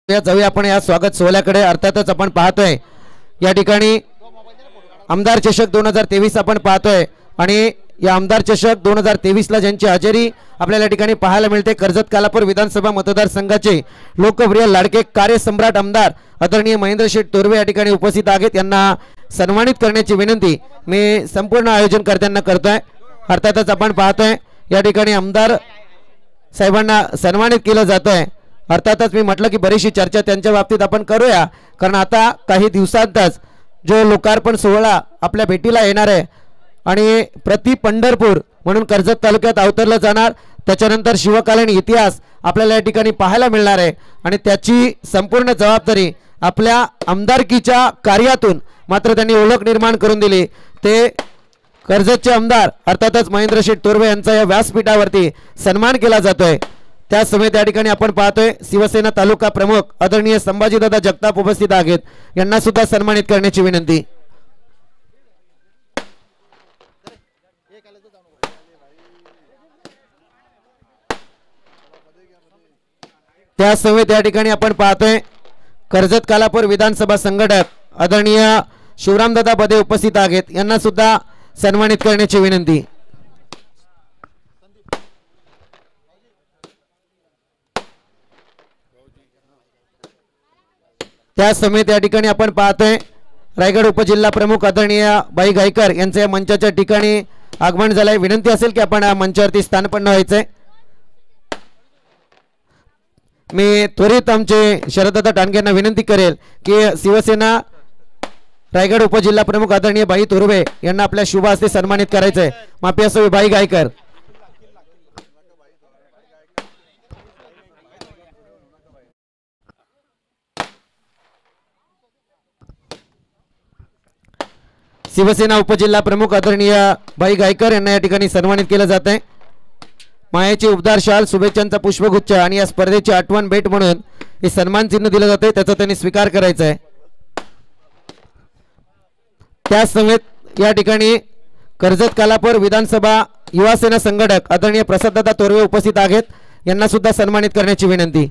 जाऊया आपण या स्वागत सोहळ्याकडे। अर्थातच आपण पाहतोय या ठिकाणी आमदार चषक 2023 आपण पाहतोय आणि या आमदार चषक 2023 ला ज्यांची हजेरी आपल्याला ठिकाणी पाहायला मिळते कर्जत कालापूर विधानसभा मतदारसंघाचे लोकप्रिय लाडके कार्यसम्राट आमदार आदरणीय महेंद्र शेठ तोरवे या ठिकाणी उपस्थित आहेत। यांना सन्मानित करण्याची विनंती मी संपूर्ण आयोजनकर्त्यांना करतोय। अर्थातच आपण पाहतोय या ठिकाणी आमदार साहेबांना सन्मानित केलं जातंय। अर्थातच मी म्हटलं की बरीचशी चर्चा त्यांच्या बाबतीत आपण करूया, कारण आता काही दिवसांतच जो लोकार्पण सोहळा आपल्या भेटीला येणार आहे आणि प्रति पंढरपूर म्हणून कर्जत तालुक्यात अवतरलं जाणार, त्याच्यानंतर शिवकालीन इतिहास आपल्याला या ठिकाणी पाहायला मिळणार आहे आणि त्याची संपूर्ण जबाबदारी आपल्या आमदारकीच्या कार्यातून मात्र त्यांनी ओळख निर्माण करून दिली। ते कर्जतचे आमदार अर्थातच महेंद्र शेठ तोरवे यांचा या व्यासपीठावरती सन्मान केला जातोय। त्या समेत या ठिकाणी आपण पाहतोय शिवसेना तालुका प्रमुख आदरणीय संभाजीदादा जगताप उपस्थित आहेत, यांना सुद्धा सन्मानित करण्याची विनंती। त्या समेत या ठिकाणी आपण पाहतोय कर्जत कालापूर विधानसभा संघटक आदरणीय शिवरामदादा बदे उपस्थित आहेत, यांना सुद्धा सन्मानित करण्याची विनंती। त्या समेत या ठिकाणी आपण पाहतोय रायगड उपजिल्हा प्रमुख आदरणीय बाई गायकर यांच्या या मंचाच्या ठिकाणी आगमन झालंय। विनंती असेल की आपण या मंचावरती स्थानपन्न व्हायचंय। मी त्वरित आमचे शरददादा टांगे यांना विनंती करेल की शिवसेना रायगड उपजिल्हा प्रमुख आदरणीय बाई तोरवे यांना आपल्या शुभ हस्ते सन्मानित करायचंय। माफी असावी बाई गायकर। शिवसेना उपजिल्हा प्रमुख आदरणीय बाई गायकर यांना या ठिकाणी सन्मानित केलं जात आहे। मायाची उबदार शाल शुभेच्छांचा पुष्पगुच्छ आणि या स्पर्धेची आठवण भेट म्हणून हे सन्मान चिन्ह दिलं जाते, त्याचा त्यांनी स्वीकार करायचा आहे। त्या समेत या ठिकाणी कर्जत कालापूर विधानसभा युवा सेना संघटक आदरणीय प्रसाददादा तोरवे उपस्थित आहेत, यांना सुद्धा सन्मानित करण्याची विनंती।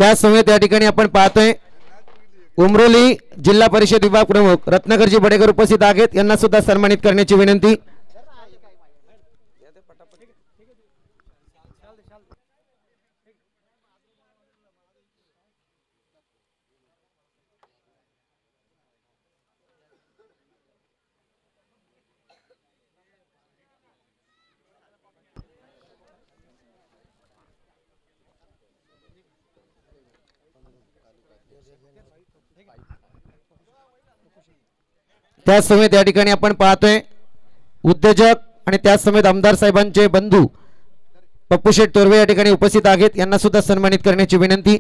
त्या समेत या ठिकाणी आपण पाहतोय उमरोली जिल्हा परिषद विभाग प्रमुख रत्नाकरजी बडेकर उपस्थित आहेत, यांना सुद्धा सन्मानित करण्याची विनंती। त्या समेत या ठिकाणी आपण पाहतोय उद्योजक आणि त्या समेत आमदार साहेबांचे बंधू पप्पू शेठ तोरवे या ठिकाणी उपस्थित आहेत, यांना सुद्धा सन्मानित करण्याची विनंती।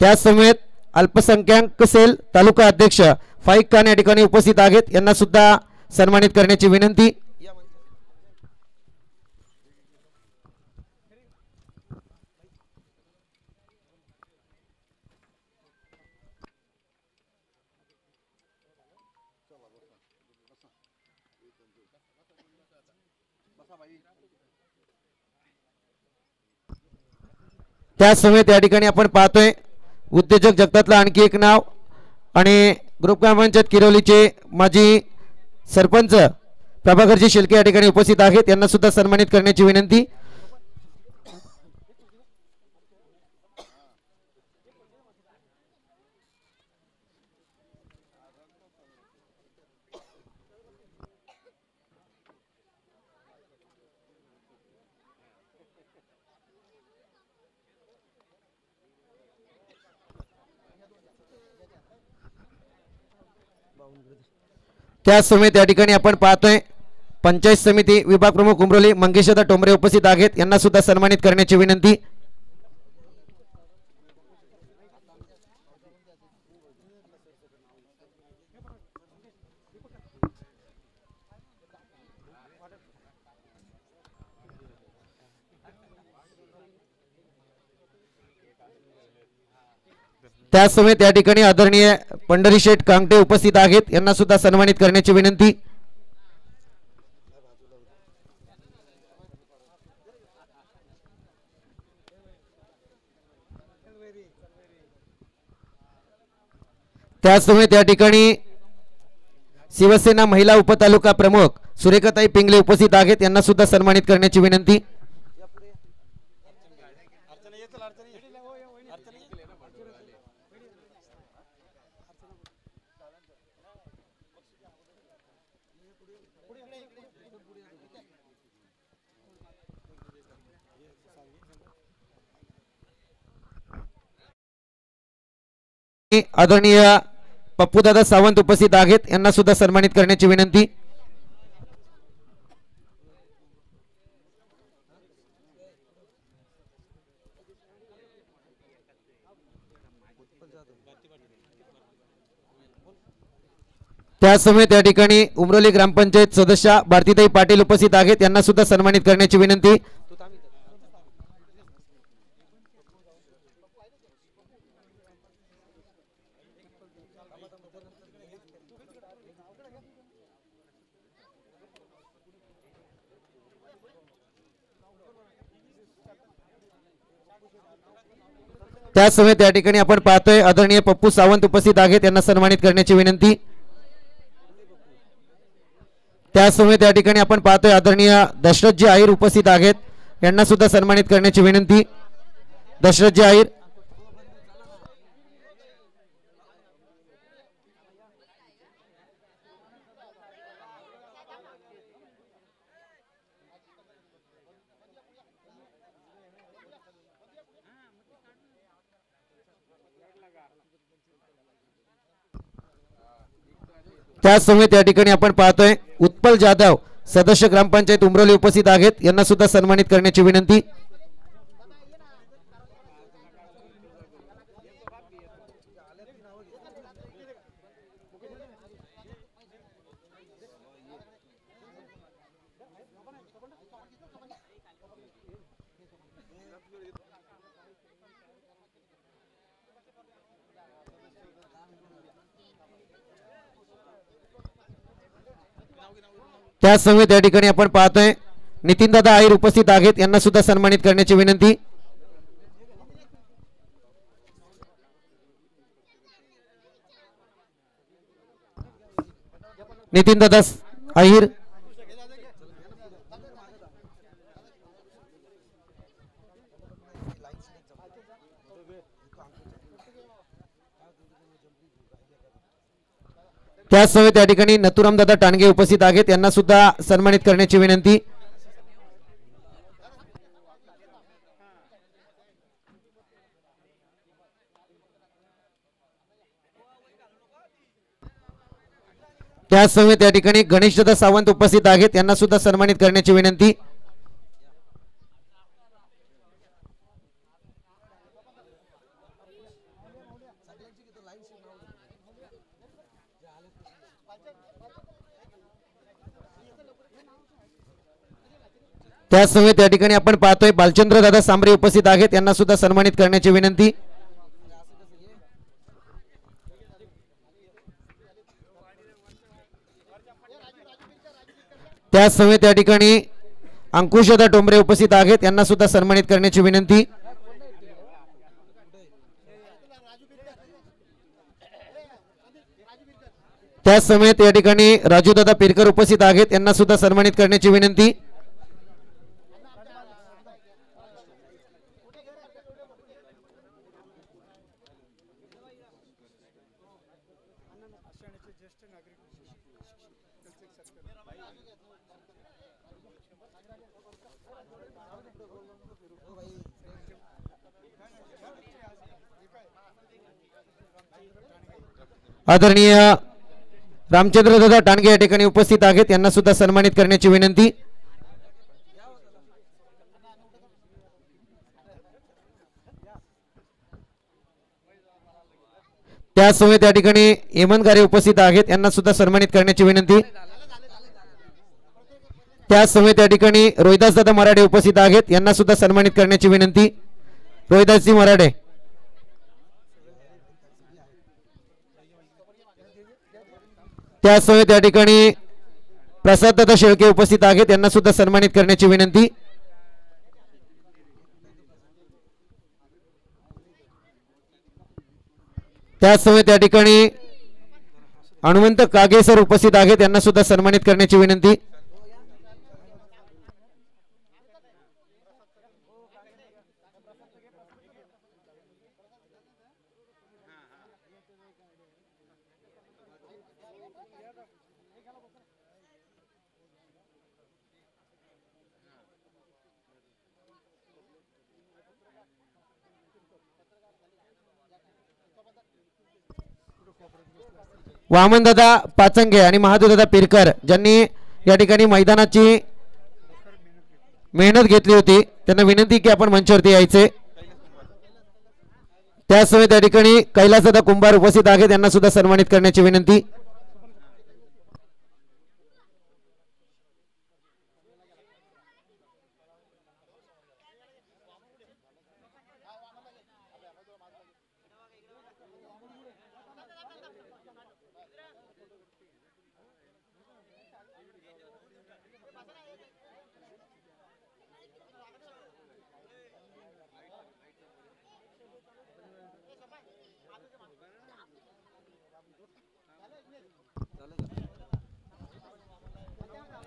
त्या समेत अल्पसंख्याक सेल तालुका अध्यक्ष फाईक खान या ठिकाणी उपस्थित आहेत, यांना सुद्धा सन्मानित करण्याची विनंती। त्या समेत या ठिकाणी आपण पाहतोय उद्योजक जगतातलं आणखी एक नाव आणि ग्रुप ग्रामपंचायत किरोलीचे माजी सरपंच प्रभाकरजी शेलके या ठिकाणी उपस्थित आहेत, यांना सुद्धा सन्मानित करण्याची विनंती। त्या समेत या ठिकाणी आपण पाहतोय पंचायत समिती विभाग प्रमुख उमरोली मंगेशदा टोंबरे उपस्थित आहेत, यांना सुद्धा सन्मानित करण्याची विनंती। त्यासमवेत या ठिकाणी आदरणीय पंढरी शेठ कांगटे उपस्थित आहेत, यांना सुद्धा सन्मानित करण्याची विनंती. त्यासमवेत या ठिकाणी शिवसेना महिला उपतालुका प्रमुख सुरेखाताई पिंगले उपस्थित आहेत, यांना सुद्धा सन्मानित करण्याची विनंती. आदरणीय पप्पूदादा सावंत उपस्थित आहेत, यांना सुद्धा सन्मानित करण्याची विनंती. त्यासमवेत या ठिकाणी उमरोली ग्रामपंचायत सदस्य भारतीताई पाटील उपस्थित आहेत, यांना सुद्धा सन्मानित करण्याची विनंती. त्यासमवेत या ठिकाणी आपण पाहतोय आदरणीय पप्पू सावंत उपस्थित आहेत, यांना सन्मानित करण्याची विनंती. त्यासमवेत या ठिकाणी आपण पाहतोय आदरणीय दशरथजी आहिर उपस्थित आहेत, यांना सुद्धा सन्मानित करण्याची विनंती. दशरथजी आहिर. त्यासमवेत या ठिकाणी आपण पाहतोय उत्पल जाधव सदस्य ग्रामपंचायत उमरोली उपस्थित आहेत, यांना सुद्धा सन्मानित करण्याची विनंती. त्यासमवेत या ठिकाणी आपण पाहतोय नितीनदादा आहिर उपस्थित आहेत, यांना सुद्धा सन्मानित करण्याची विनंती. नितीनदादा आहिर. त्यासमवेत या ठिकाणी नथुरामदादा टाणगे उपस्थित आहेत, यांना सुद्धा सन्मानित करण्याची विनंती. त्यासमवेत या ठिकाणी गणेशदादा सावंत उपस्थित आहेत, यांना सुद्धा सन्मानित करण्याची विनंती. त्यासमवेत या ठिकाणी आपण पाहतोय बालचंद्र दादा सांबरे उपस्थित आहेत, यांना सुद्धा सन्मानित करण्याची विनंती. त्यासमवेत या ठिकाणी अंकुशदा टोंबरे उपस्थित आहेत, यांना सुद्धा सन्मानित करण्याची विनंती. त्यासमवेत या ठिकाणी राजूदादा पिरकर उपस्थित आहेत, यांना सुद्धा सन्मानित करण्याची विनंती. आदरणीय रामचंद्र दादा टाणगे या ठिकाणी उपस्थित आहेत, यांना सुद्धा सन्मानित करण्याची विनंती. त्यासमवेत या ठिकाणी हेमंत उपस्थित आहेत, यांना सुद्धा सन्मानित करण्याची विनंती. त्यासमवेत या ठिकाणी रोहिदास दादा मराठे उपस्थित आहेत, यांना सुद्धा सन्मानित करण्याची विनंती. रोहिदासजी मराठे. त्याचसमोर त्या ठिकाणी प्रसाददादा शेळके उपस्थित आहेत, त्यांना सुद्धा सन्मानित करण्याची विनंती. त्याचसमोर त्या ठिकाणी हनुमंत कागे सर उपस्थित आहेत, त्यांना सुद्धा सन्मानित करण्याची विनंती. वामनदादा पाचंगे आणि महादेवदादा पिरकर ज्यांनी या ठिकाणी मैदानाची मेहनत घेतली होती, त्यांना विनंती की आपण मंचावरती यायचे. त्याचसमोर त्या ठिकाणी कैलासदादा कुंभार उपस्थित आहेत, त्यांना सुद्धा सन्मानित करण्याची विनंती.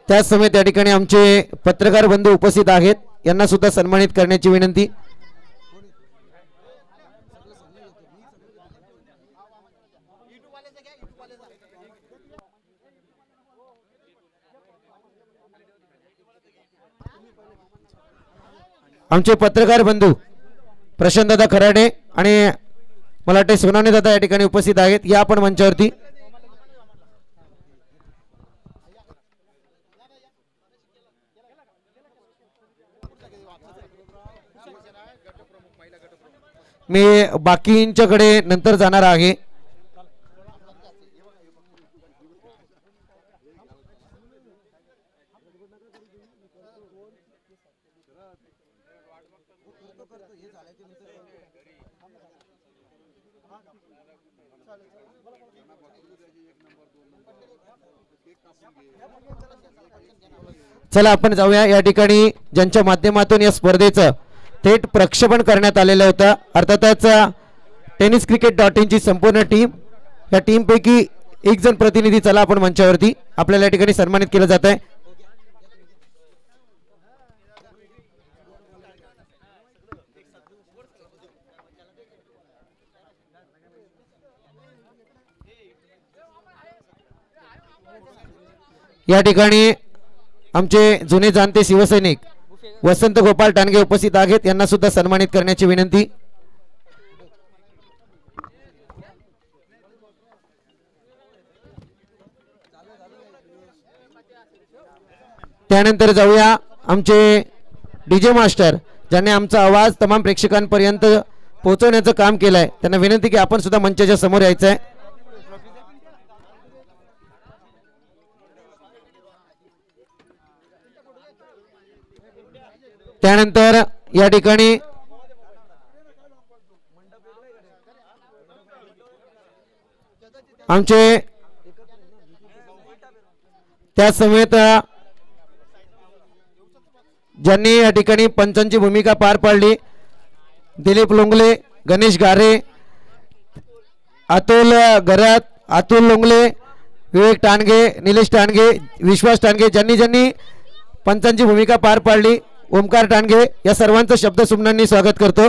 त्याच समय त्या ठिकाणी आमचे पत्रकार बंधू उपस्थित आहेत, यांना सुद्धा सन्मानित करण्याची विनंती. आमचे पत्रकार बंधू प्रशांतदादा खराडे आणि मला वाटते सोनावणे दादा या ठिकाणी उपस्थित आहेत, या आपण मंचावरती. मी बाकींच्याकडे नंतर जाणार आहे. चला आपण जाऊया. या ठिकाणी ज्यांच्या माध्यमातून या स्पर्धेचं थेट प्रक्षेपण करण्यात आलेलं होतं, अर्थातच tenniscricket.in ची संपूर्ण टीम, या टीम पैकी एक जण प्रतिनिधी चला आपण मंचावरती, आपल्याला या ठिकाणी सन्मानित केलं जात आहे. या ठिकाणी आमचे जुने जाणते शिवसैनिक वसंत गोपाल टांगे उपस्थित आहेत, यांना सुद्धा सन्मानित करण्याची विनंती. त्यानंतर जाऊया आमचे डीजे मास्टर ज्यांनी आमचा आवाज तमाम प्रेक्षकांपर्यंत पोहोचवण्याचं काम केलंय, त्यांना विनंती की आपण सुद्धा मंचाच्या समोर यायचं आहे. त्यानंतर या ठिकाणी आमचे त्या समेत ज्यांनी या ठिकाणी पंचांची भूमिका पार पाडली, दिलीप लोंगले, गणेश गारे, अतुल गरात, अतुल लोंगले, विवेक टांगे, निलेश टांगे, विश्वास टांगे, ज्यांनी ज्यांनी पंचांची भूमिका पार पाडली, ओमकार टांगे, या सर्वांचं शब्द सुमनांनी स्वागत करतो.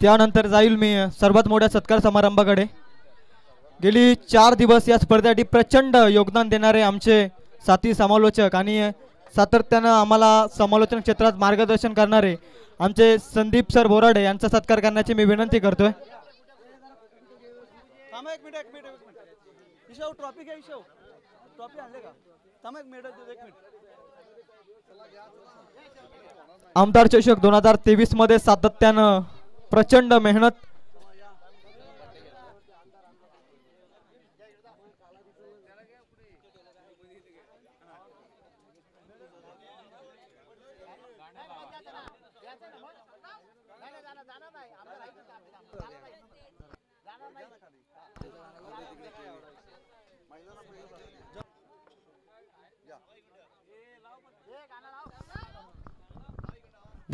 त्यानंतर जाईल मी सर्वात मोठ्या सत्कार समारंभाकडे. गेली 4 दिवस या स्पर्धेसाठी प्रचंड योगदान देणारे आमचे साथी समालोचक आणि सातत्यानं आम्हाला समालोचन क्षेत्रात मार्गदर्शन करणारे आमचे संदीप सर बोराडे यांचा सत्कार करण्याची मी विनंती करतोय. आमदार चषक 2023 मध्ये सातत्यानं प्रचंड मेहनत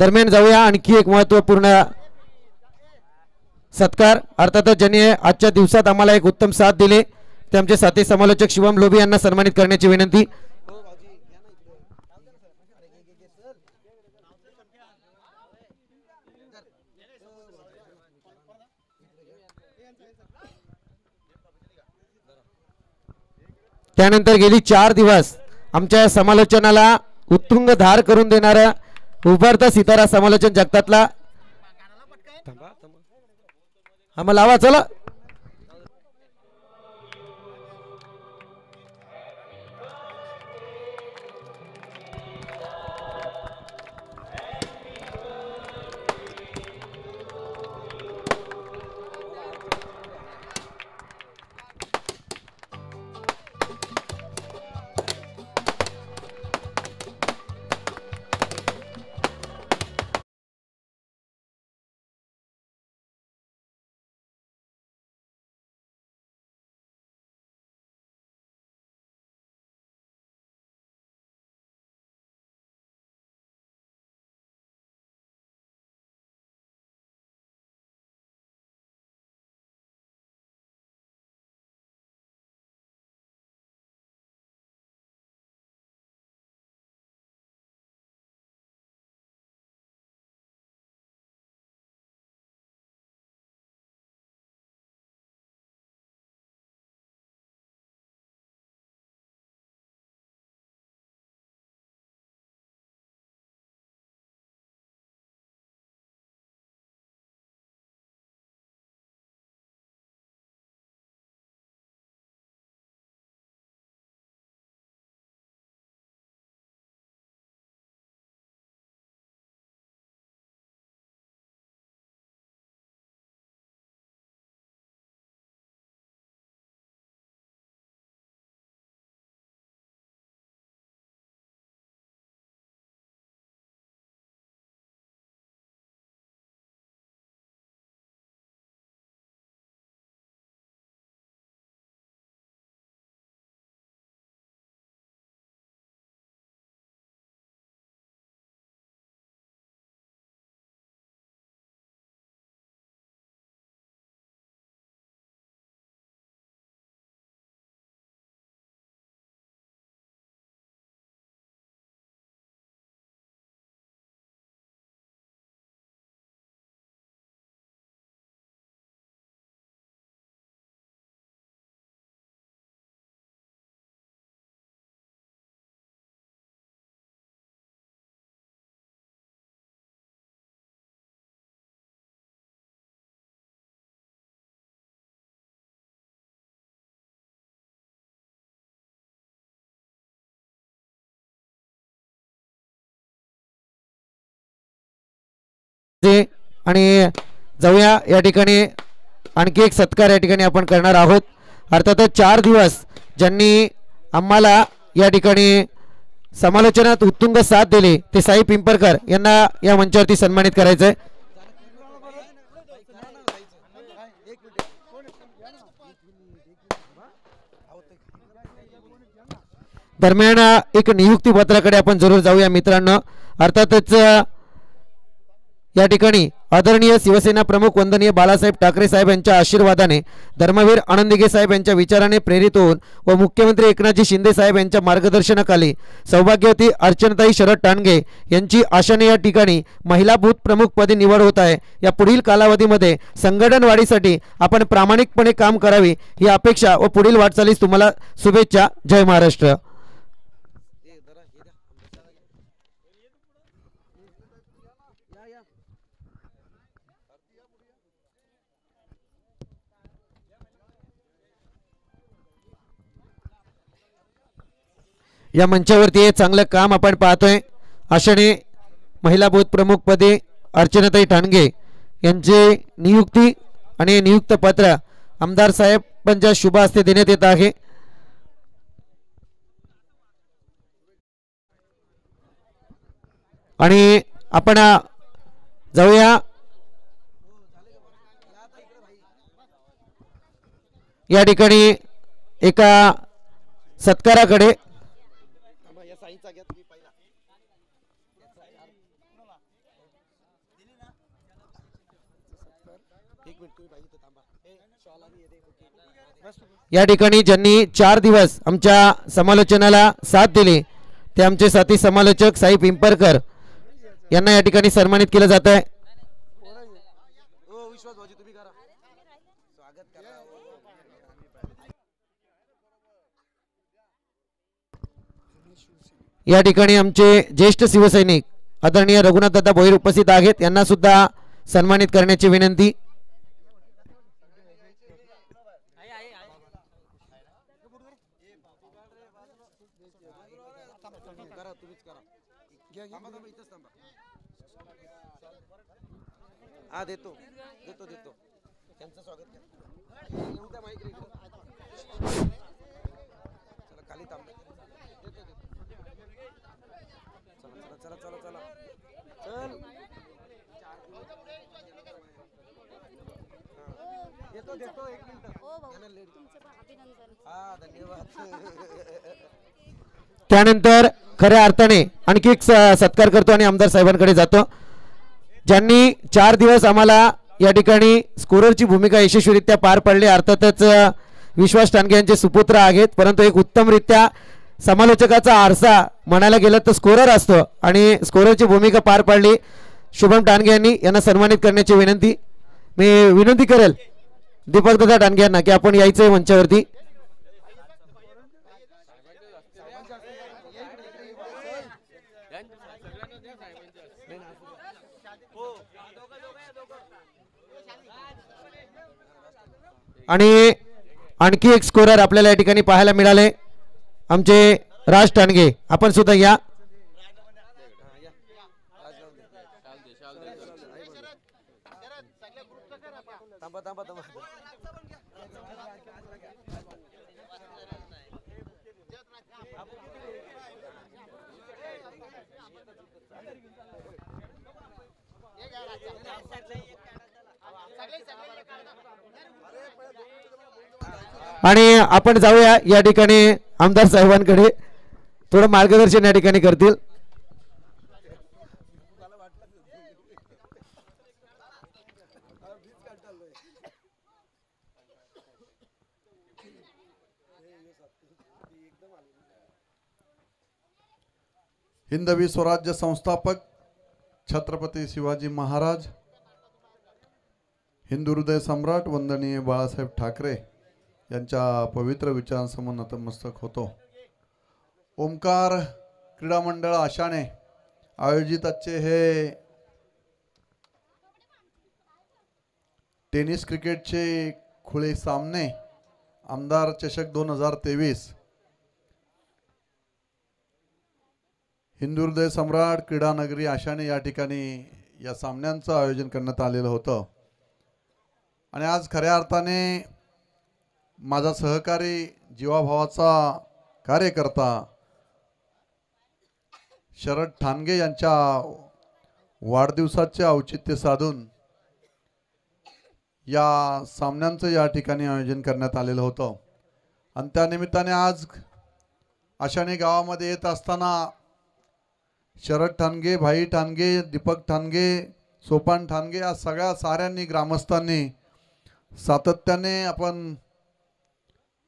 दरम्यान जाऊया आणखी एक महत्त्वपूर्ण सत्कार, अर्थातच ज्यांनी आजच्या दिवसात आम्हाला एक उत्तम साथ दिले ते आमचे साथी समालोचक शिवम लोभी यांना सन्मानित करण्याची विनंती. त्यानंतर गेली 4 दिवस आमच्या समालोचनाला उत्तुंग धार करून देणारा उभारता सितारा समालोचन जगतातला आम्हाला लावा चला. आणि जाऊया या ठिकाणी आणखी एक सत्कार या ठिकाणी आपण करणार आहोत. अर्थातच 4 दिवस ज्यांनी आम्हाला या ठिकाणी समालोचनात उत्तुंग साथ दिली ते साई पिंपरकर यांना या मंचावरती सन्मानित करायचं आहे. दरम्यान एक नियुक्ती पत्राकडे आपण जरूर जाऊया मित्रांनो. अर्थातच या ठिकाणी आदरणीय शिवसेना प्रमुख वंदनीय बाळासाहेब ठाकरे साहेब यांच्या आशीर्वादाने, धर्मवीर आनंदगे साहेब यांच्या विचाराने प्रेरित होऊन व मुख्यमंत्री एकनाथजी शिंदे साहेब यांच्या मार्गदर्शनाखाली सौभाग्यवती अर्चनाताई शरद टाणगे यांची आशाने या ठिकाणी महिला बूथ प्रमुखपदी निवड होत आहे. या पुढील कालावधीमध्ये संघटन वाढीसाठी आपण प्रामाणिकपणे काम करावे ही अपेक्षा व पुढील वाटचालीस तुम्हाला शुभेच्छा. जय महाराष्ट्र. या मंचावरती हे चांगलं काम आपण पाहतोय. आशाने महिला बूथ प्रमुखपदी अर्चनाताई ठाणगे यांची नियुक्ती आणि नियुक्त पत्र आमदार साहेबांच्या शुभ हस्ते देण्यात येत आहे. आणि आपण जाऊया या ठिकाणी एका सत्काराकडे. या ठिकाणी ज्यांनी 4 दिवस आमच्या समालोचनाला साथ दिली ते आमचे साथी समालोचक साई पिंपरकर यांना या ठिकाणी सन्मानित केलं जात आहे. या ठिकाणी आमचे ज्येष्ठ शिवसैनिक आदरणीय रघुनाथदादा भोईर उपस्थित आहेत, यांना सुद्धा सन्मानित करण्याची विनंती. देतो देतो देतो त्यांचं स्वागत करा. खाली थांब. चला चला चला चल. देतो देतो एक मिनिट. हा धन्यवाद. त्यानंतर खऱ्या अर्थाने आणखी एक सत्कार करतो आणि आमदार साहेबांकडे जातो, ज्यांनी 4 दिवस आम्हाला या ठिकाणी स्कोररची भूमिका यशस्वीरित्या पार पाडली. अर्थातच विश्वास टांगे यांचे सुपुत्र आहेत, परंतु एक उत्तमरित्या समालोचकाचा आरसा म्हणायला गेलं तर स्कोरर असतो आणि स्कोररची भूमिका पार पाडली. शुभम टांगे यांनी यांना सन्मानित करण्याची विनंती. मी विनंती करेल दीपकदादा टांगे यांना की आपण यायचंय मंचावरती. आणि आणखी एक स्कोरर आपल्याला या ठिकाणी पाहायला मिळाले, आमचे राज टांगे. आपण सुद्धा या. आणि आपण जाऊया या ठिकाणी आमदार साहेबांकडे, थोडं मार्गदर्शन या ठिकाणी करतील. हिंदवी स्वराज्य संस्थापक छत्रपती शिवाजी महाराज, हिंदू हृदय सम्राट वंदनीय बाळासाहेब ठाकरे यांच्या पवित्र विचारांसमोर नतमस्तक होतो. ओमकार क्रीडा मंडळ आशाने आयोजित आजचे हे टेनिस क्रिकेटचे खुले सामने आमदार चषक 2023 हिंदू हृदय सम्राट क्रीडा नगरी आशाने या ठिकाणी या सामन्यांचं आयोजन करण्यात आलेलं होतं. आणि आज खऱ्या अर्थाने माझा सहकारी जीवाभावाचा कार्यकर्ता शरद ठाणगे यांच्या वाढदिवसाचे औचित्य साधून या सामन्यांचं या ठिकाणी आयोजन करण्यात आलेलं होतं. आणि त्या निमित्ताने आज आशाने गावामध्ये येत असताना शरद ठाणगे, भाई ठाणगे, दीपक ठाणगे, सोपान ठाणगे या सगळ्या साऱ्यांनी ग्रामस्थांनी सातत्याने आपण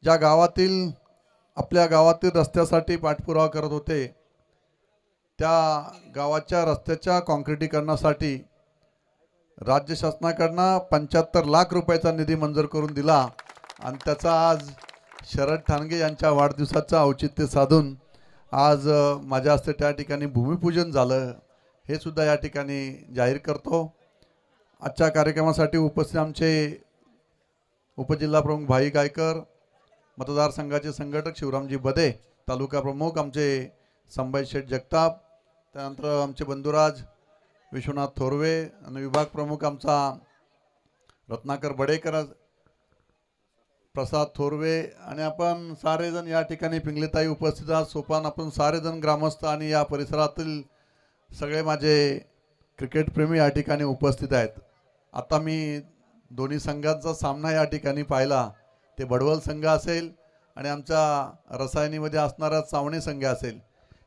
ज्या गावातील आपल्या गावातील रस्त्यासाठी पाठपुरावा करत होते त्या गावाच्या रस्त्याच्या काँक्रिटीकरणासाठी राज्य शासनाकडून 75 लाख रुपयाचा निधी मंजूर करून दिला. आणि त्याचा आज शरद ठाणगे यांच्या वाढदिवसाचं औचित्य साधून आज माझ्या हस्ते त्या ठिकाणी भूमिपूजन झालं, हे सुद्धा या ठिकाणी जाहीर करतो. आजच्या कार्यक्रमासाठी उपस्थित आमचे उपजिल्हा प्रमुख भाई गायकर, मतदारसंघाचे संघटक शिवरामजी बदे, तालुका प्रमुख आमचे संभाजी शेठ जगताप, त्यानंतर आमचे बंधुराज विश्वनाथ थोरवे आणि विभाग प्रमुख आमचा रत्नाकर बडेकर, प्रसाद थोरवे आणि आपण सारेजण या ठिकाणी पिंगलेताई उपस्थित आहात. सोपान आपण सारेजण ग्रामस्थ आणि या परिसरातील सगळे माझे क्रिकेटप्रेमी या ठिकाणी उपस्थित आहेत. आता मी दोन्ही संघांचा सामना या ठिकाणी पाहिला, ते बडवल संघ असेल आणि आमच्या रसायनीमध्ये असणारा सावणे संघ असेल.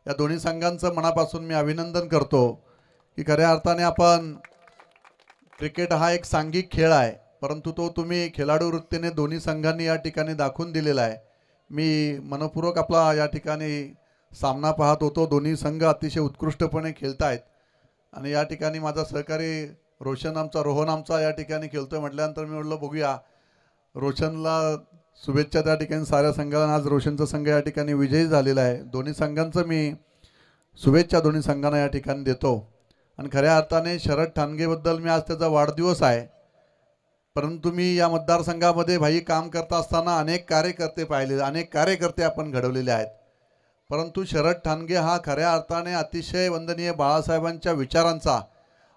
या दोन्ही संघांचं मनापासून मी अभिनंदन करतो की खऱ्या अर्थाने आपण क्रिकेट हा एक सांघिक खेळ आहे, परंतु तो तुम्ही खेळाडू वृत्तीने दोन्ही संघांनी या ठिकाणी दाखवून दिलेला आहे. मी मनपूर्वक आपला या ठिकाणी सामना पाहत होतो. दोन्ही संघ अतिशय उत्कृष्टपणे खेळत आहेत आणि या ठिकाणी माझा सहकारी रोहन आमचा या ठिकाणी खेळतोय म्हटल्यानंतर मी म्हटलं बघूया, रोशनला शुभेच्छा त्या ठिकाणी साऱ्या संघाला. आज रोशनचा संघ या ठिकाणी विजयी झालेला आहे. दोन्ही संघांचं मी शुभेच्छा दोन्ही संघांना या ठिकाणी देतो. आणि खऱ्या अर्थाने शरद ठाणगेबद्दल मी आज त्याचा वाढदिवस आहे, परंतु मी या मतदारसंघामध्ये भाई काम करता असताना अनेक कार्यकर्ते पाहिले, अनेक कार्यकर्ते आपण घडवलेले आहेत, परंतु शरद ठाणगे हा खऱ्या अर्थाने अतिशय वंदनीय बाळासाहेबांच्या विचारांचा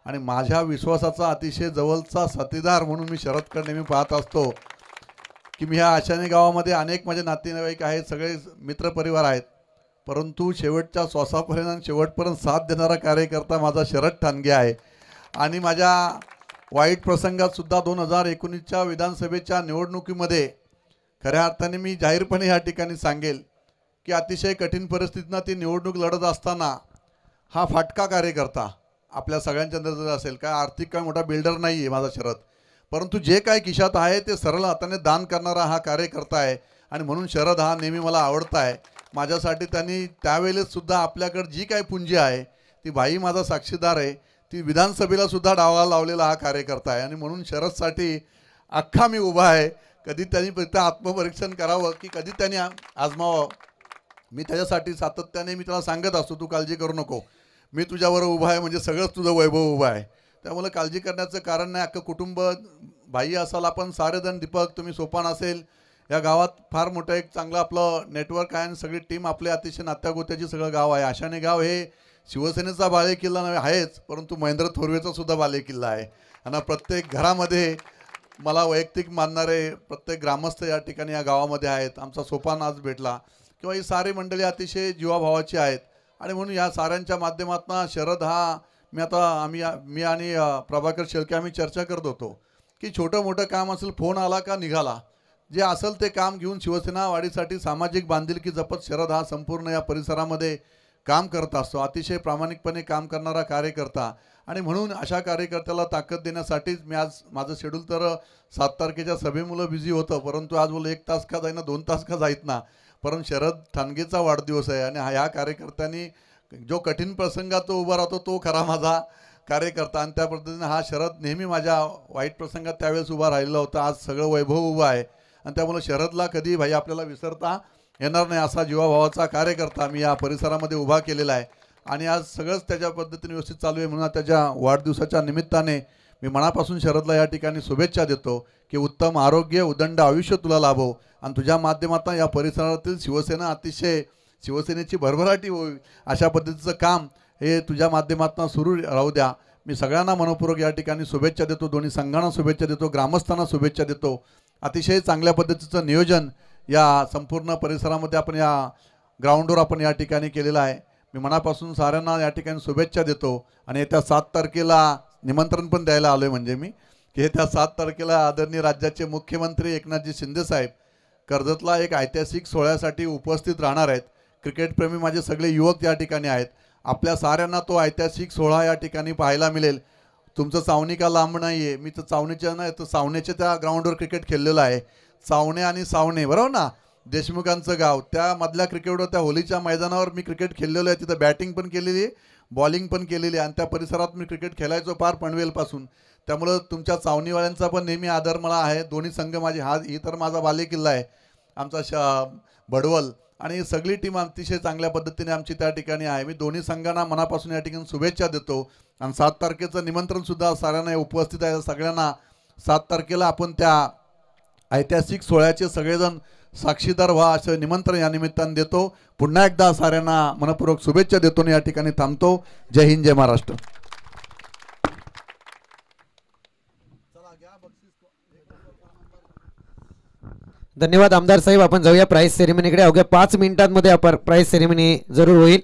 आणि माझ्या विश्वासाचा अतिशय जवळचा साथीदार म्हणून मी शरदकडे नेहमी पाहत असतो. की मी ह्या आशाने गावामध्ये अनेक माझे नातेवाईक आहेत, सगळे मित्रपरिवार आहेत, परंतु शेवटच्या श्वासापर्यंत शेवटपर्यंत साथ देणारा कार्यकर्ता माझा शरद ठाणगे आहे. आणि माझ्या वाईट प्रसंगात सुद्धा 2019च्या विधानसभेच्या निवडणुकीमध्ये खऱ्या अर्थाने मी जाहीरपणे या ठिकाणी सांगेल की अतिशय कठीण परिस्थितीनं ती निवडणूक लढत असताना हा फाटका कार्यकर्ता आपल्या सगळ्यांच्या नजरेत असेल. काय आर्थिक काय मोठा बिल्डर नाही आहे माझा शरद, परंतु जे काय खिशात आहे ते सरळ हाताने दान करणारा हा कार्यकर्ता आहे. आणि म्हणून शरद हा नेहमी मला आवडता आहे. माझ्यासाठी त्यांनी त्यावेळेस सुद्धा आपल्याकडे जी काही पुंजी आहे ती भाई माझा साक्षीदार आहे, ती विधानसभेला सुद्धा डावा लावलेला हा कार्यकर्ता आहे. आणि म्हणून शरदसाठी अख्खा मी उभा आहे. कधी त्यांनी फक्त आत्मपरीक्षण करावं की कधी त्यांनी आजमावं, मी त्याच्यासाठी सातत्याने मी त्याला सांगत असतो, तू काळजी करू नको, मी तुझ्यावर उभा आहे, म्हणजे सगळंच तुझं वैभव उभा आहे. त्यामुळे काळजी करण्याचं कारण नाही. अख्खं कुटुंब भाई असाल आपण सारेजण, दीपक तुम्ही, सोपान असेल, या गावात फार मोठं एक चांगलं आपलं नेटवर्क आहे आणि सगळी टीम आपल्या अतिशय नात्यागोत्याची सगळं गाव आहे. आशाने गाव हे शिवसेनेचा बालेकिल्ला नव्हे आहेच, परंतु महेंद्र थोरवेचा सुद्धा बालेकिल्ला आहे. आणि प्रत्येक घरामध्ये मला वैयक्तिक मानणारे प्रत्येक ग्रामस्थ या ठिकाणी या गावामध्ये आहेत. आमचा सोपान आज भेटला किंवा ही सारी मंडळी अतिशय जीवाभावाची आहेत. आणि म्हणून या साऱ्यांच्या माध्यमातून शरद हा मी आणि प्रभाकर शेळके आम्ही चर्चा करत होतो की छोटं मोठं काम असेल, फोन आला का निघाला, जे असेल ते काम घेऊन शिवसेना वाढीसाठी सामाजिक बांधिलकी जपत शरद हा संपूर्ण या परिसरामध्ये काम करत असतो. अतिशय प्रामाणिकपणे काम करणारा कार्यकर्ता. आणि म्हणून अशा कार्यकर्त्याला ताकद देण्यासाठीच मी आज माझं शेड्यूल तर 7 तारखेच्या सभेमुळं बिझी होतं, परंतु आज बोललो 1 तास का जाईना 2 तास का जाईत ना, परंतु शरद ठाणगेचा वाढदिवस आहे आणि ह्या कार्यकर्त्यांनी जो कठीण प्रसंगात तो उभा राहतो तो खरा माझा कार्यकर्ता. आणि त्या पद्धतीने हा शरद नेहमी माझ्या वाईट प्रसंगात त्यावेळेस उभा राहिलेला होता. आज सगळं वैभव उभं आहे आणि त्यामुळे शरदला कधी भाई आपल्याला विसरता येणार नाही असा जीवाभावाचा कार्यकर्ता मी या परिसरामध्ये उभा केलेला आहे. आणि आज सगळंच त्याच्या पद्धतीने व्यवस्थित चालू आहे. म्हणून त्याच्या वाढदिवसाच्या निमित्ताने मी मनापासून शरदला या ठिकाणी शुभेच्छा देतो की उत्तम आरोग्य, उदंड आयुष्य तुला लाभो आणि तुझ्या माध्यमातून या परिसरातील शिवसेना अतिशय शिवसेनेची भरभराटी होईल अशा पद्धतीचं काम हे तुझ्या माध्यमातून सुरू राहू द्या. मी सगळ्यांना मनपूर्वक या ठिकाणी शुभेच्छा देतो, दोन्ही संघांना शुभेच्छा देतो, ग्रामस्थांना शुभेच्छा देतो. अतिशय चांगल्या पद्धतीचं नियोजन या संपूर्ण परिसरामध्ये आपण या ग्राउंडवर आपण या ठिकाणी केलेलं आहे. मी मनापासून साऱ्यांना या ठिकाणी शुभेच्छा देतो. आणि येत्या 7 तारखेला निमंत्रण पण द्यायला आलो आहे, म्हणजे मी की येत्या 7 तारखेला आदरणीय राज्याचे मुख्यमंत्री एकनाथजी शिंदेसाहेब कर्जतला एक ऐतिहासिक सोहळ्यासाठी उपस्थित राहणार आहेत. क्रिकेटप्रेमी माझे सगळे युवक या ठिकाणी आहेत. आपल्या साऱ्यांना तो ऐतिहासिक सोहळा या ठिकाणी पाहायला मिळेल. तुमचं चावणी का लांब नाही आहे, मी तर चावणीच्या नाही तर सावनेच्या त्या ग्राउंडवर क्रिकेट खेळलेलं आहे. चावणे आणि सावणे बरोबर ना, देशमुखांचं गाव, त्यामधल्या क्रिकेटवर त्या होलीच्या मैदानावर मी क्रिकेट खेळलेलो आहे. तिथं बॅटिंग पण केलेली आहे, बॉलिंग पण केलेली आहे आणि त्या परिसरात मी क्रिकेट खेळायचो फार पनवेलपासून. त्यामुळं तुमच्या चावणीवाल्यांचा पण नेहमी आदर मला आहे. दोन्ही संघ माझे ही तर माझा बालेकिल्ला आहे आमचा भडवल. आणि सगळी टीम अतिशय चांगल्या पद्धतीने आमची त्या ठिकाणी आहे. मी दोन्ही संघांना मनापासून या ठिकाणी शुभेच्छा देतो. आणि 7 तारखेचं निमंत्रणसुद्धा साऱ्यांना उपस्थित आहे. सगळ्यांना 7 तारखेला आपण त्या ऐतिहासिक सोहळ्याचे सगळेजण साक्षीदार व्हा असं निमंत्रण या निमित्तानं देतो. पुन्हा एकदा साऱ्यांना मनपूर्वक शुभेच्छा देतो आणि या ठिकाणी थांबतो. जय हिंद, जय महाराष्ट्र. धन्यवाद आमदार साहेब. आपण जाऊया प्राइज सेरेमनीकडे. अवघ्या 5 मिनिटांमध्ये आपण प्राइज सेरेमनी जरूर होईल.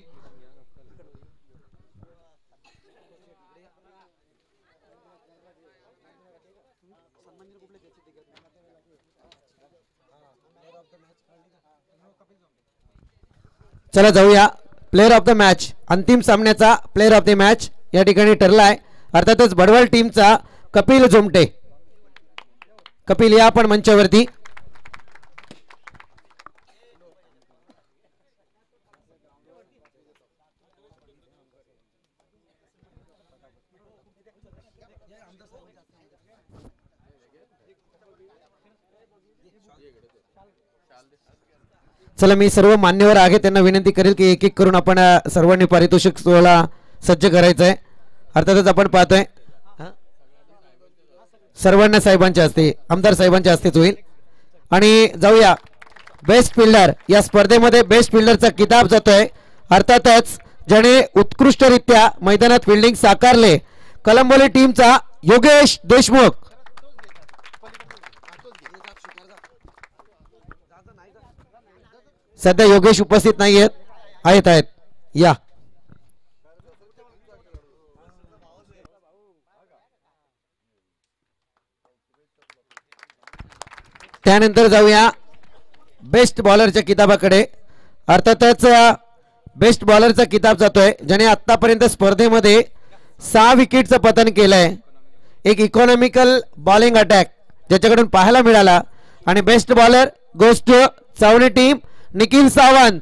चला जाऊया. प्लेअर ऑफ द मॅच, अंतिम सामन्याचा प्लेअर ऑफ द मॅच या ठिकाणी ठरला आहे. अर्थातच बडवल टीमचा कपिल जोमटे. कपिल या आपण मंचावरती. चला मी सर्व मान्यवर आहे त्यांना विनंती करेल की एक एक करून आपण सर्वांनी पारितोषिक सोहळा सज्ज करायचा आहे. अर्थातच आपण पाहतोय सर्वांना साहेबांच्या हस्ते आमदार साहेबांच्या हस्तेच होईल. आणि जाऊया बेस्ट फिल्डर या स्पर्धेमध्ये बेस्ट फिल्डरचा किताब जातोय. अर्थातच ज्याने उत्कृष्टरित्या मैदानात फिल्डिंग साकारले कलंबोली टीमचा योगेश देशमुख. सध्या योगेश उपस्थित नाही आहेत या. त्यानंतर जाऊया बेस्ट बॉलरच्या किताबाकडे. अर्थातच बेस्ट बॉलरचा किताब जातोय ज्याने आतापर्यंत स्पर्धेमध्ये 6 विकेटचं पतन केलंय. एक इकॉनॉमिकल बॉलिंग अटॅक ज्याच्याकडून पाहायला मिळाला. आणि best bowler goes to Chavani team Nikhil Sawant.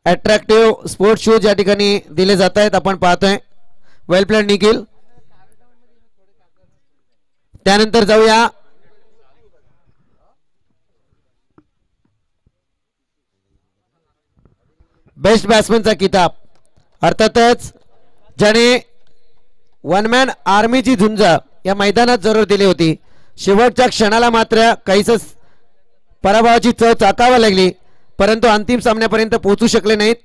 Attractive sports shoes या ठिकाणी दिले जात आहेत आपण पाहतोय. Well played Nikhil. त्यानंतर जाऊया बेस्ट बॅट्समनचा किताब. अर्थातच ज्याने वन मॅन आर्मीची झुंज या मैदानात जरूर दिली होती. शेवटच्या क्षणाला मात्र काहीच पराभवाची चव चाकावी लागली परंतु अंतिम सामन्यापर्यंत पोहोचू शकले नाहीत.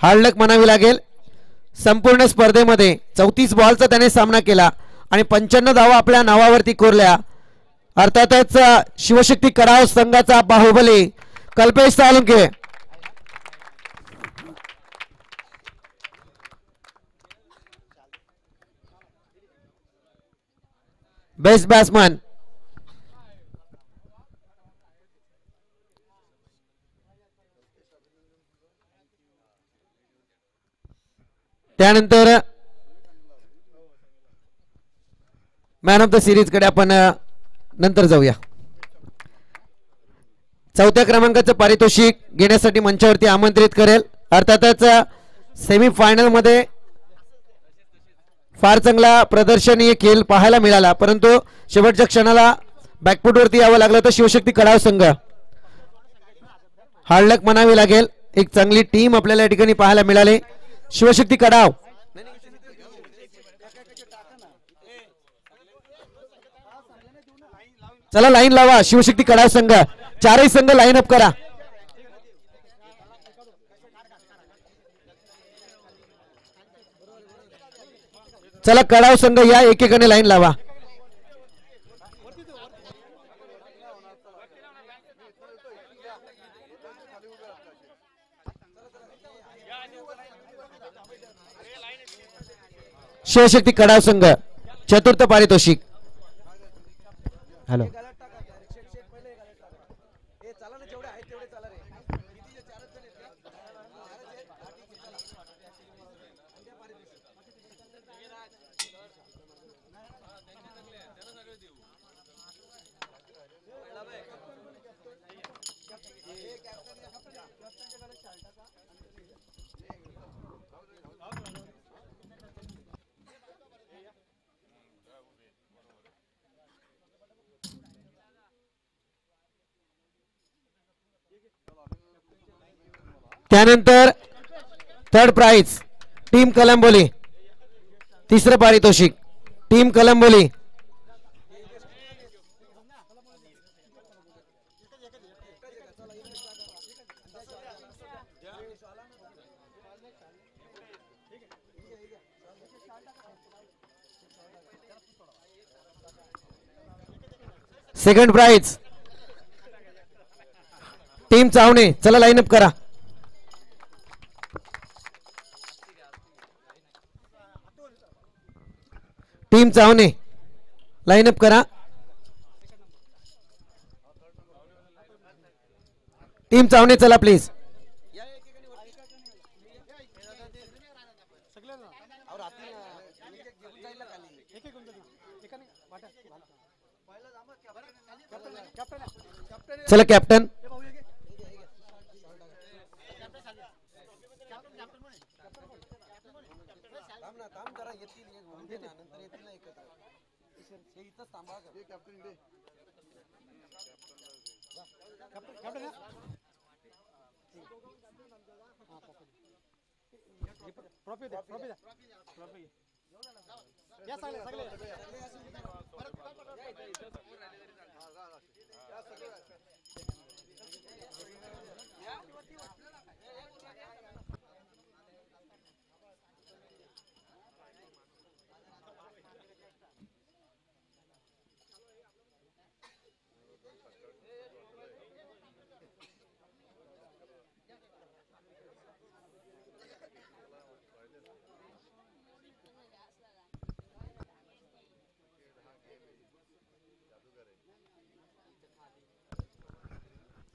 हार्ड लक म्हणावी लागेल. संपूर्ण स्पर्धेमध्ये 34 बॉलचा त्याने सामना केला आणि 95 धावा आपल्या नावावरती कोरल्या. अर्थातच शिवशक्ती कराव संघाचा बाहुबली कल्पेश साळुंके. बेस्ट बॅट्समन त्यानंतर मॅन ऑफ द सिरीज कडे आपण नंतर जाऊया. 4थ्या क्रमांकाचं पारितोषिक घेण्यासाठी मंचावरती आमंत्रित करेल. अर्थातच सेमीफायनल मध्ये फार चांगला प्रदर्शनीय खेळ पाहायला मिळाला परंतु शेवटच्या क्षणाला बॅकफुटवरती यावं लागलं तर शिवशक्ती कडाव संघ. हार्ड लक म्हणावी लागेल. एक चांगली टीम आपल्याला या ठिकाणी पाहायला मिळाली. शिवशक्ती कडाव चला लाईन लावा. शिवशक्ती कडाव संघ चारही संघ लाईन अप करा. चला कडाव संघ या एकेकाने लाईन लावा. शिवशक्ती कडाव संघ 4th पारितोषिक. हॅलो त्यानंतर 3rd प्राइज टीम कलंबोली. 3रं पारितोषिक team Kalamboli. Second prize team Chavane. चला लाईन अप करा. टीम चावणे लाईन अप करा. टीम चावणे चला प्लीज. चला कॅप्टन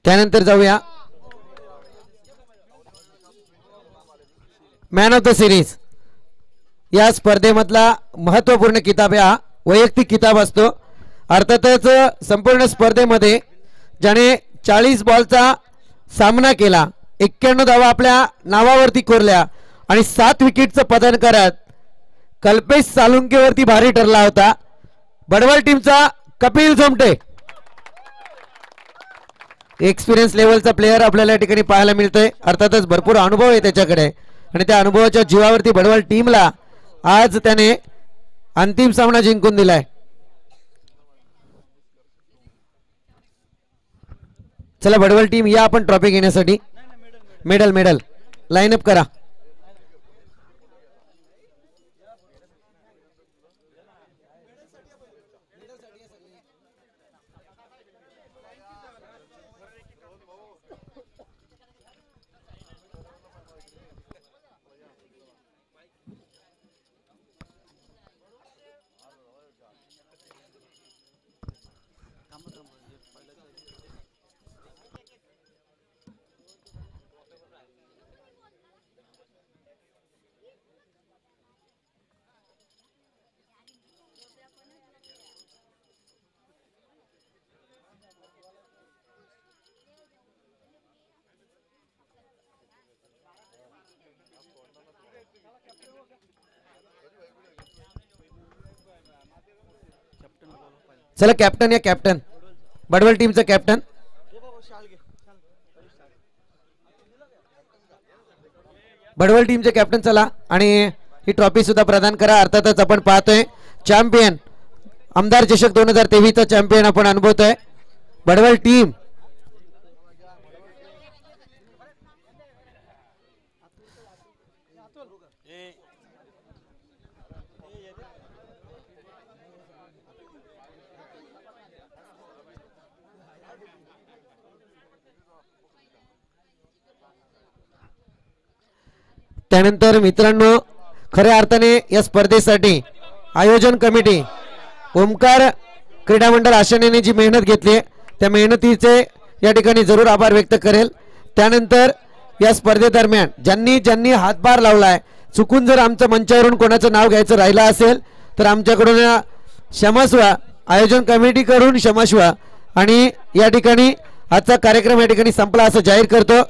त्यानंतर जाऊया मॅन ऑफ द सिरीज. या स्पर्धेमधला महत्वपूर्ण किताब हा वैयक्तिक किताब असतो. अर्थातच संपूर्ण स्पर्धेमध्ये ज्याने 40 बॉलचा सामना केला, 91 धावा आपल्या नावावरती कोरल्या आणि 7 विकेटचं पतन करत कल्पेश सालुंकेवरती भारी ठरला होता बडवल टीमचा कपिल झोमटे. एक्सपिरियन्स लेवलचा प्लेअर आपल्याला या ठिकाणी पाहायला मिळतोय. अर्थातच भरपूर अनुभव आहे त्याच्याकडे आणि त्या अनुभवाच्या जीवावरती बडवल टीमला आज त्याने अंतिम सामना जिंकून दिलाय. चला बडवल टीम या आपण ट्रॉफी घेण्यासाठी. मेडल लाईन अप करा. चला कॅप्टन या कॅप्टन बडवल टीमचा कॅप्टन. बडवल टीमचे कॅप्टन चला आणि ही ट्रॉफी सुद्धा प्रदान करा. अर्थातच आपण पाहतोय चॅम्पियन आमदार चषक 2023 चा चॅम्पियन आपण अनुभवतोय बडवल टीम. त्यानंतर मित्रांनो खऱ्या अर्थाने या स्पर्धेसाठी आयोजन कमिटी ओमकार क्रीडा मंडळ आशनेने जी मेहनत घेतली त्या मेहनतीचे या ठिकाणी जरूर आभार व्यक्त करेल. त्यानंतर या स्पर्धेदरम्यान ज्यांनी हातभार लावलाय, चुकून जर आमच्या मंचावरून कोणाचं नाव घ्यायचं राहिलं असेल तर आमच्याकडून क्षमस्व, आयोजन कमिटीकडून क्षमस्व. आणि या ठिकाणी आजचा कार्यक्रम या ठिकाणी संपला असं जाहीर करतो.